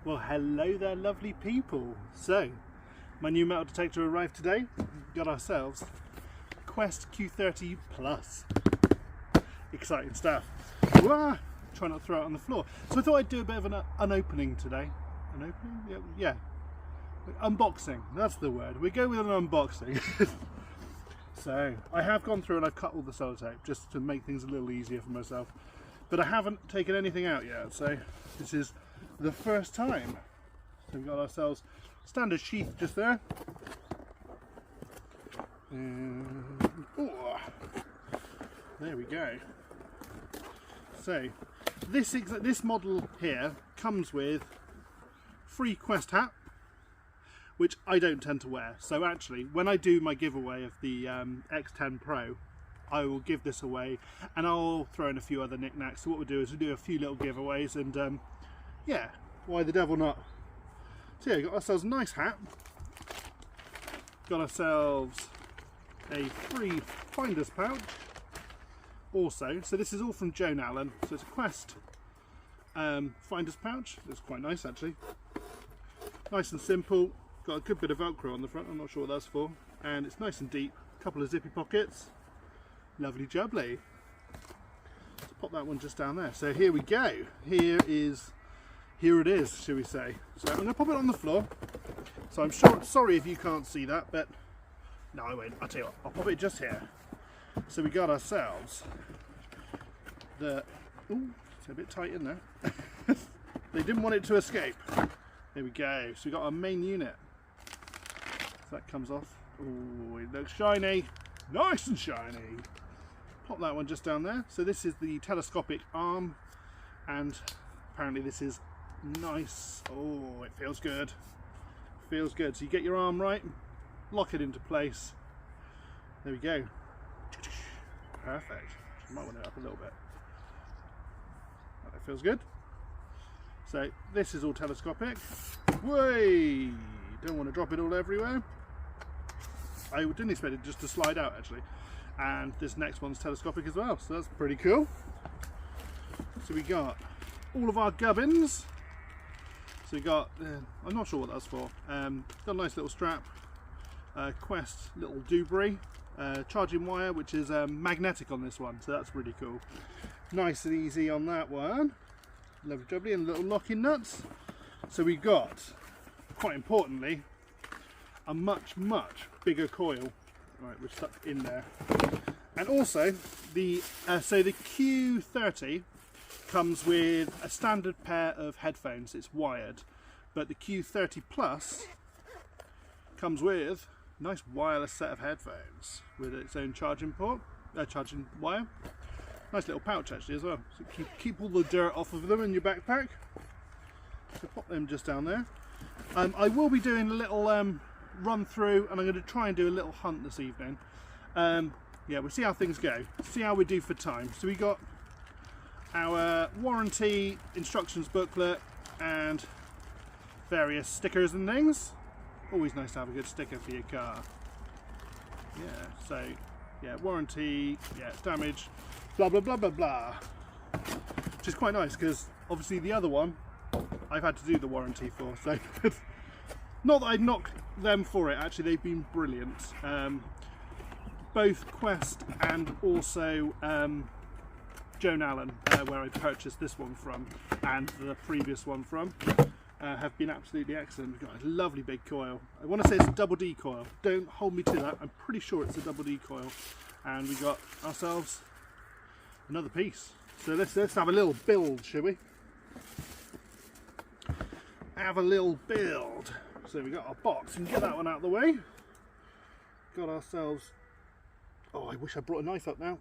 Well, hello there, lovely people. So, my new metal detector arrived today. Got ourselves Quest Q30 Plus. Exciting stuff. Wah! Try not to throw it on the floor. So I thought I'd do a bit of an opening today. An opening? Yeah. Unboxing. That's the word. We go with an unboxing. So I have gone through and I've cut all the sellotape just to make things a little easier for myself. But I haven't taken anything out yet. So this is the first time. So we've got ourselves standard sheath just there. And, oh, there we go. So this model here comes with free Quest hat, which I don't tend to wear. So actually, when I do my giveaway of the X10 Pro, I will give this away, and I'll throw in a few other knickknacks. So what we'll do is we'll do a few little giveaways, and yeah, why the devil not? So yeah, got ourselves a nice hat. Got ourselves a free finder's pouch. Also, so this is all from Joan Allen. So it's a Quest finder's pouch. It's quite nice actually. Nice and simple. Got a good bit of Velcro on the front. I'm not sure what that's for. And it's nice and deep. A couple of zippy pockets. Lovely jubbly. Let's pop that one just down there. So here we go. Here it is, shall we say. So I'm going to pop it on the floor. So I'm sorry if you can't see that, but no, I won't. I'll tell you what, I'll pop it just here. So we got ourselves the, ooh, it's a bit tight in there. They didn't want it to escape. There we go. So we got our main unit. So that comes off. Oh, it looks shiny. Nice and shiny. Pop that one just down there. So this is the telescopic arm, and apparently this is nice. Oh, it feels good. Feels good. So you get your arm right, lock it into place. There we go. Perfect. Might want it up a little bit. That feels good. So this is all telescopic. Way! Don't want to drop it all everywhere. I didn't expect it just to slide out actually. And this next one's telescopic as well, so that's pretty cool. So we got all of our gubbins. So we got, I'm not sure what that's for. Got a nice little strap. Quest little doobrey. Charging wire, which is magnetic on this one, so that's really cool. Nice and easy on that one. Lovely jubbly, and little locking nuts. So we got, quite importantly, a much bigger coil. Right, which stuck in there. And also the so the Q30 comes with a standard pair of headphones. It's wired, but the Q30 Plus comes with a nice wireless set of headphones with its own charging port, charging wire. Nice little pouch actually as well. So keep all the dirt off of them in your backpack. So pop them just down there. I will be doing a little run through, and I'm going to try and do a little hunt this evening. Yeah, we'll see how things go, see how we do for time. So we got our warranty instructions booklet and various stickers and things. Always nice to have a good sticker for your car. Yeah, so yeah, warranty, yeah, damage, blah blah blah blah blah. Which is quite nice because obviously the other one I've had to do the warranty for, so not that I'd knock them for it, actually they've been brilliant. Both Quest and also Joan Allen, where I purchased this one from and the previous one from, have been absolutely excellent. We've got a lovely big coil. I want to say it's a double D coil. Don't hold me to that. I'm pretty sure it's a double D coil. And we got ourselves another piece. So let's have a little build, shall we? Have a little build. So we got our box, and get that one out of the way. Got ourselves, oh, I wish I brought a knife up now.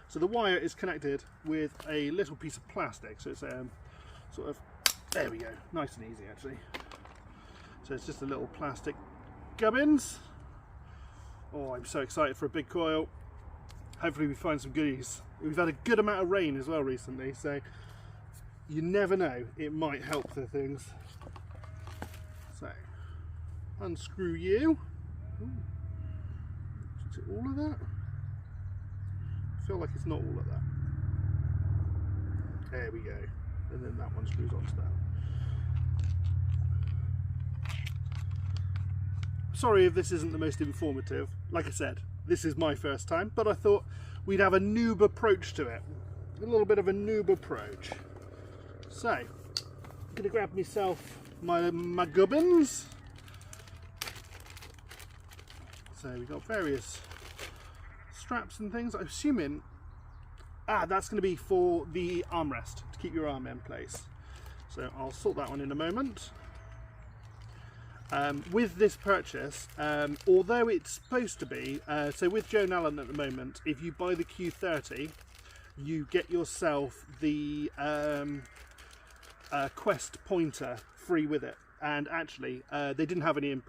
So the wire is connected with a little piece of plastic, so it's sort of, there we go, nice and easy actually. So it's just a little plastic gubbins. Oh, I'm so excited for a big coil. Hopefully we find some goodies. We've had a good amount of rain as well recently, so you never know, it might help the things. So, unscrew you. Ooh. Is it all of that? I feel like it's not all of that. There we go. And then that one screws onto that. sorry if this isn't the most informative. Like I said, this is my first time, but I thought we'd have a noob approach to it. A little bit of a noob approach. So, I'm going to grab myself my gubbins. So we've got various straps and things. I'm assuming, that's going to be for the armrest, to keep your arm in place. So I'll sort that one in a moment. With this purchase, although it's supposed to be, so with Joan Allen at the moment, if you buy the Q30, you get yourself the Quest pointer free with it. And actually, they didn't have any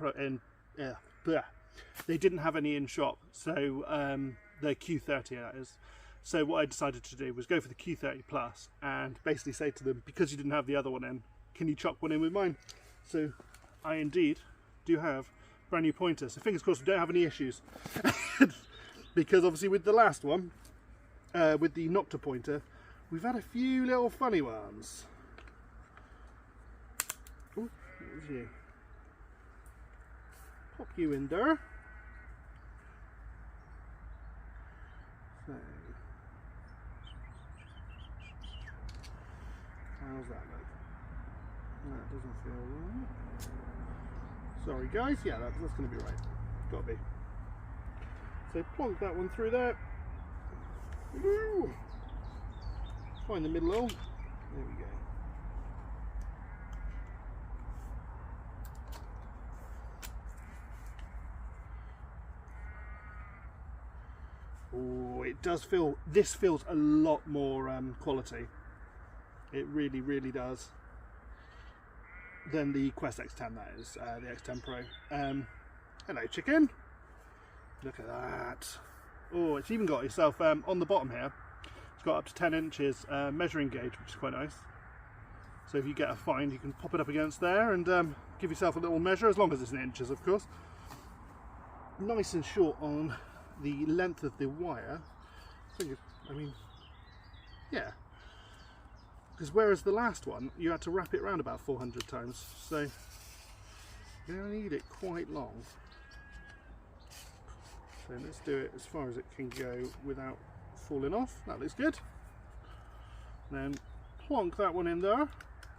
they didn't have any in shop, so the Q30 that is. So what I decided to do was go for the Q30 Plus and basically say to them, because you didn't have the other one in, can you chuck one in with mine? So I indeed do have brand new pointers. So fingers crossed we don't have any issues. Because obviously with the last one, with the Nocta pointer, we've had a few little funny ones. Ooh, what was you? Pop you in there. So, how's that look? That doesn't feel right. Sorry guys, yeah, that's going to be right. Got to be. So plonk that one through there. Woo! Find the middle hole. There we go. Oh, it does feel, this feels a lot more quality. It really, really does. Than the Quest X10, that is, the X10 Pro. Hello chicken. Look at that. Oh, it's even got itself, on the bottom here, it's got up to 10 inches measuring gauge, which is quite nice. So if you get a find, you can pop it up against there and give yourself a little measure, as long as it's in inches, of course. Nice and short on the length of the wire. I mean, yeah. Because whereas the last one, you had to wrap it around about 400 times, so you don't need it quite long. So let's do it as far as it can go without falling off. That looks good. Then plonk that one in there.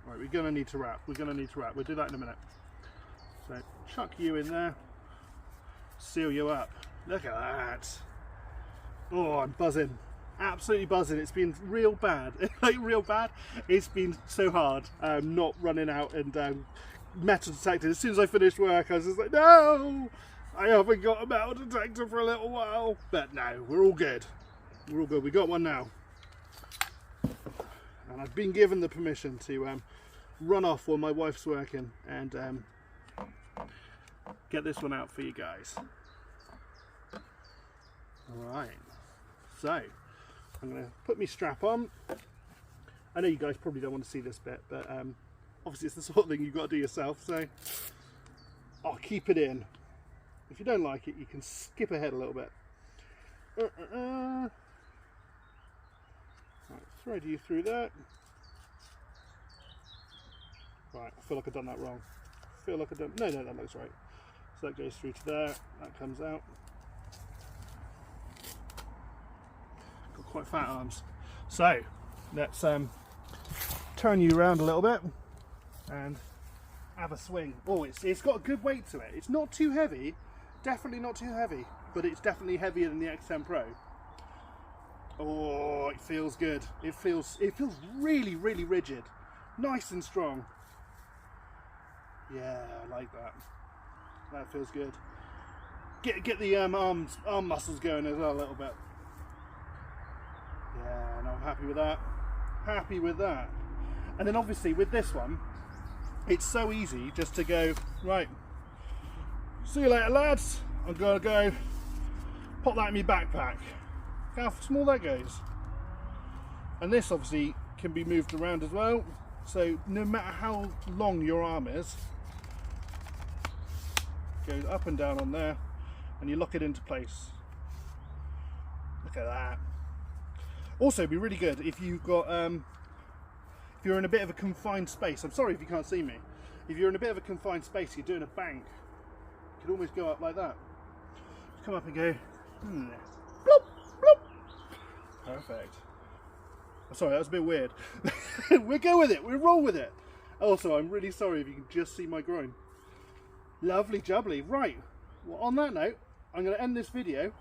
Right, we're going to need to wrap. We'll do that in a minute. So chuck you in there. Seal you up. Look at that. Oh, I'm buzzing. Absolutely buzzing. It's been real bad. Like real bad. It's been so hard not running out and metal detector. As soon as I finished work, I was just like, no! I haven't got a metal detector for a little while. But no, we're all good. We're all good. We got one now. And I've been given the permission to run off while my wife's working and get this one out for you guys. Alright, so I'm going to put my strap on. I know you guys probably don't want to see this bit, but obviously it's the sort of thing you've got to do yourself, so I'll keep it in. If you don't like it, you can skip ahead a little bit. Right, thread you through that. Right, I feel like I've done that wrong. No, that looks right. So that goes through to there, that comes out. Got quite fat arms. So let's turn you around a little bit and have a swing. Oh, it's got a good weight to it. It's not too heavy, definitely not too heavy, but it's definitely heavier than the X10 Pro. Oh, it feels good. It feels really, really rigid, nice and strong. Yeah, I like that. That feels good. Get the arm muscles going as well a little bit. Yeah, no, I'm happy with that. Happy with that. And then obviously with this one, it's so easy just to go, right, see you later lads, I'm gonna go pop that in my backpack. Look how small that goes. And this obviously can be moved around as well, so no matter how long your arm is, it goes up and down on there and you lock it into place. Look at that. Also it'd be really good if you've got if you're in a bit of a confined space. I'm sorry if you can't see me. If you're in a bit of a confined space, you're doing a bank, you can could almost go up like that. Come up and go, bloop, bloop. Perfect. Sorry, that was a bit weird. We'll go with it, we'll roll with it. Also, I'm really sorry if you can just see my groin. Lovely jubbly. Right, well, on that note, I'm going to end this video,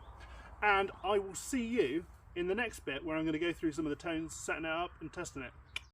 and I will see you in the next bit where I'm going to go through some of the tones, setting it up and testing it.